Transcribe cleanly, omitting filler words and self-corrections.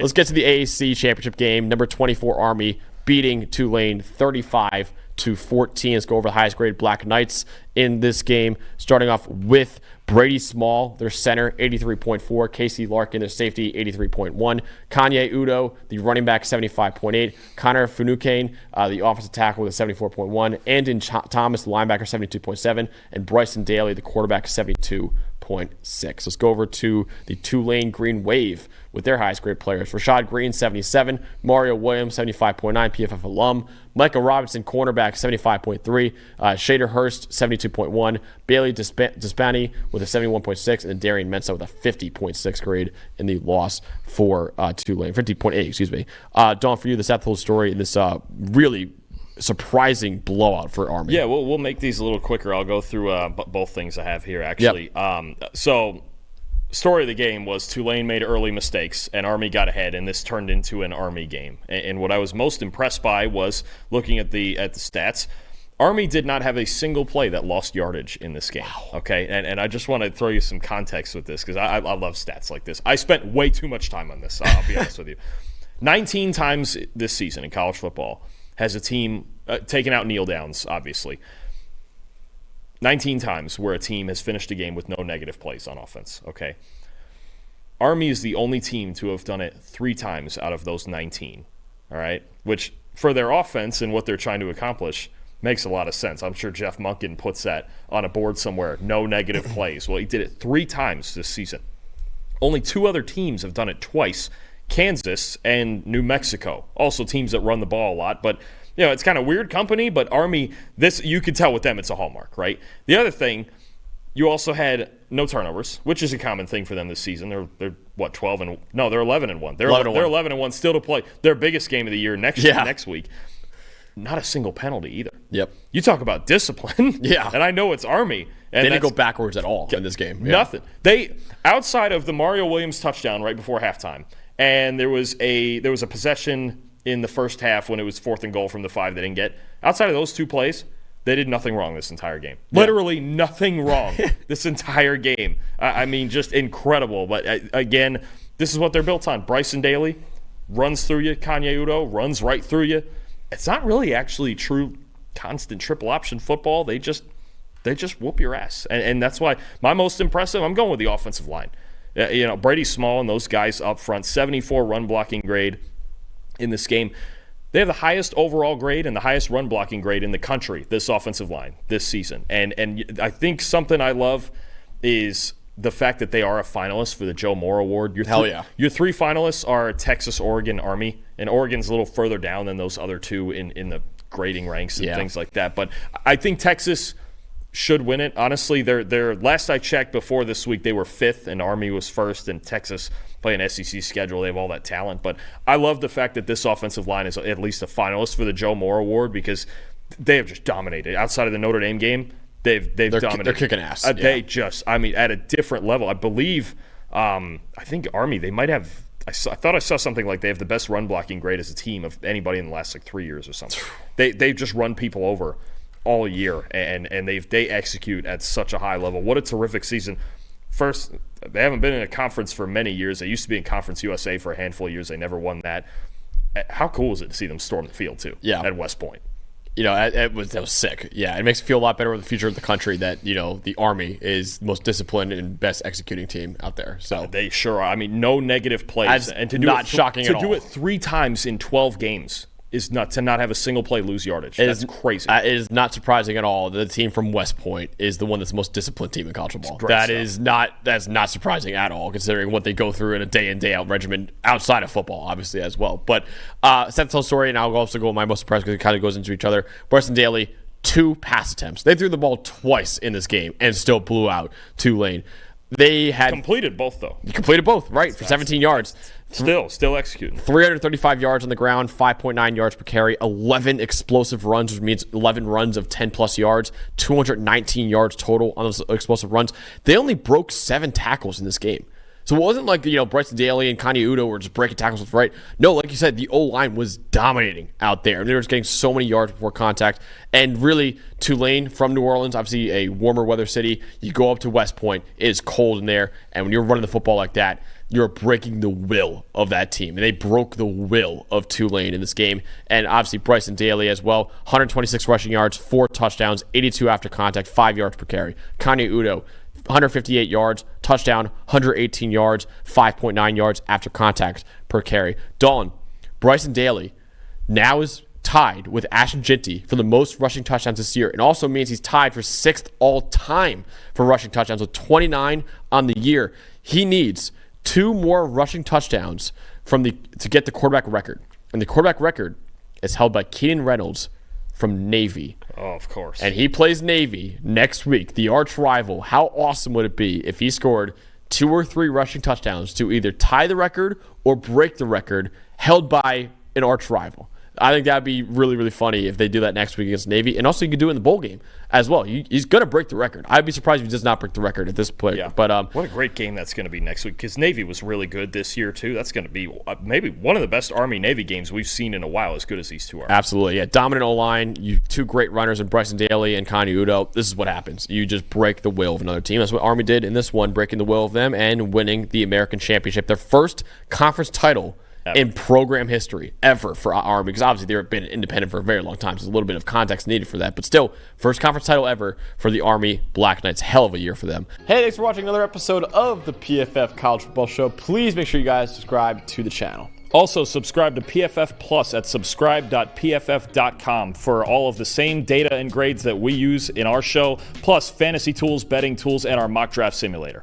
Let's get to the AAC championship game. Number 24 Army beating Tulane 35-14. Let's go over the highest grade Black Knights in this game. Starting off with Brady Small, their center, 83.4. Casey Larkin, their safety, 83.1. Kanye Udo, the running back, 75.8. Connor Funukane, the offensive tackle, with a 74.1. Andon Thomas, the linebacker, 72.7. And Bryson Daly, the quarterback, 72.6. Let's go over to the Tulane Green Wave with their highest grade players. Rashad Green, 77. Mario Williams, 75.9, PFF alum. Micah Robinson, cornerback, 75.3. Shader Hurst, 72.1. Bailey Dispani with a 71.6. And then Darian Mensah with a 50.6 grade in the loss for Tulane. 50.8, excuse me. Dawn, for you, the Seth Hill story in this really surprising blowout for Army. Yeah, we'll make these a little quicker. I'll go through both things I have here, actually. Yep. So, story of the game was Tulane made early mistakes, and Army got ahead, and this turned into an Army game. And what I was most impressed by was looking at the stats. Army did not have a single play that lost yardage in this game. Wow. Okay, and I just want to throw you some context with this because I love stats like this. I spent way too much time on this, I'll be honest with you. 19 times this season in college football has a team taken out kneel downs, obviously. 19 times where a team has finished a game with no negative plays on offense, okay? Army is the only team to have done it 3 times out of those 19, all right? Which, for their offense and what they're trying to accomplish, makes a lot of sense. I'm sure Jeff Munkin puts that on a board somewhere, no negative plays. Well, he did it 3 times this season. Only 2 other teams have done it twice, Kansas and New Mexico. Also teams that run the ball a lot, but you know, it's kind of weird company, but Army, this you can tell with them it's a hallmark, right? The other thing, you also had no turnovers, which is a common thing for them this season. They're what, 12 and no, they're 11-1. They're 11-1 still to play their biggest game of the year next week. Not a single penalty either. Yep. You talk about discipline. Yeah. And I know it's Army. And they didn't go backwards at all in this game. Yeah. Nothing. They outside of the Mario Williams touchdown right before halftime, and there was a possession in the first half when it was 4th and goal from the 5 they didn't get. Outside of those 2 plays, they did nothing wrong this entire game. Yeah. Literally nothing wrong this entire game. I mean, just incredible. But again, this is what they're built on. Bryson Daly runs through you. Kanye Udo runs right through you. It's not really actually true constant triple option football. They just whoop your ass. And that's why my most impressive, I'm going with the offensive line. Brady Small and those guys up front, 74 run blocking grade in this game. They have the highest overall grade and the highest run blocking grade in the country, this offensive line, this season. And I think something I love is the fact that they are a finalist for the Joe Moore Award. Hell yeah. Your 3 finalists are Texas, Oregon, Army. And Oregon's a little further down than those other 2 in the grading ranks and things like that. But I think Texas should win it. Honestly, their last I checked before this week, they were 5th and Army was 1st, and Texas play an SEC schedule. They have all that talent. But I love the fact that this offensive line is at least a finalist for the Joe Moore Award because they have just dominated. Outside of the Notre Dame game, they've dominated. They're kicking ass. They just, I mean, at a different level. I believe, I think Army, they might have, I thought I saw something like they have the best run blocking grade as a team of anybody in the last 3 years or something. They've just run people over all year, and they execute at such a high level. What a terrific season. First, they haven't been in a conference for many years. They used to be in Conference USA for a handful of years. They never won that. How cool is it to see them storm the field, too, at West Point? It was sick. Yeah, it makes me feel a lot better with the future of the country that, the Army is the most disciplined and best executing team out there. So they sure are. I mean, no negative plays. And to do not shocking at all. To do it 3 times in 12 games is to not have a single play lose yardage. That's crazy. It is not surprising at all. The team from West Point is the one that's the most disciplined team in college football. That's not surprising at all, considering what they go through in a day in, day out regimen outside of football, obviously, as well. But Seth Hill story, and I'll also go with my most surprised because it kind of goes into each other. Bryson Daly, 2 pass attempts. They threw the ball twice in this game and still blew out Tulane. They had completed both, though. You completed both, right, for 17 yards. Still executing. 335 yards on the ground, 5.9 yards per carry, 11 explosive runs, which means 11 runs of 10-plus yards, 219 yards total on those explosive runs. They only broke 7 tackles in this game. So it wasn't like, Bryson Daly and Kanye Udo were just breaking tackles left, right. No, like you said, the O-line was dominating out there. They were just getting so many yards before contact. And really, Tulane from New Orleans, obviously a warmer weather city, you go up to West Point, it is cold in there. And when you're running the football like that, you're breaking the will of that team. And they broke the will of Tulane in this game. And obviously Bryson Daly as well. 126 rushing yards, 4 touchdowns, 82 after contact, 5 yards per carry. Kanye Udo, 158 yards, touchdown, 118 yards, 5.9 yards after contact per carry. Dalton, Bryson Daly now is tied with Ashton Ginty for the most rushing touchdowns this year. It also means he's tied for 6th all-time for rushing touchdowns with 29 on the year. He needs 2 more rushing touchdowns to get the quarterback record. And the quarterback record is held by Keenan Reynolds from Navy. Oh, of course. And he plays Navy next week, the arch rival. How awesome would it be if he scored 2 or 3 rushing touchdowns to either tie the record or break the record held by an arch rival? I think that'd be really, really funny if they do that next week against Navy. And also, you could do it in the bowl game as well. He's going to break the record. I'd be surprised if he does not break the record at this point. Yeah. But what a great game that's going to be next week, because Navy was really good this year, too. That's going to be maybe one of the best Army-Navy games we've seen in a while, as good as these two are. Absolutely. Yeah, dominant O-line. You 2 great runners in Bryson Daly and Kanye Udo. This is what happens. You just break the will of another team. That's what Army did in this one, breaking the will of them and winning the American Championship. Their first conference title in program history ever for Army, because obviously they've been independent for a very long time. So there's a little bit of context needed for that. But still, first conference title ever for the Army Black Knights. Hell of a year for them. Hey, thanks for watching another episode of the PFF College Football Show. Please make sure you guys subscribe to the channel. Also, subscribe to PFF Plus at subscribe.pff.com for all of the same data and grades that we use in our show, plus fantasy tools, betting tools, and our mock draft simulator.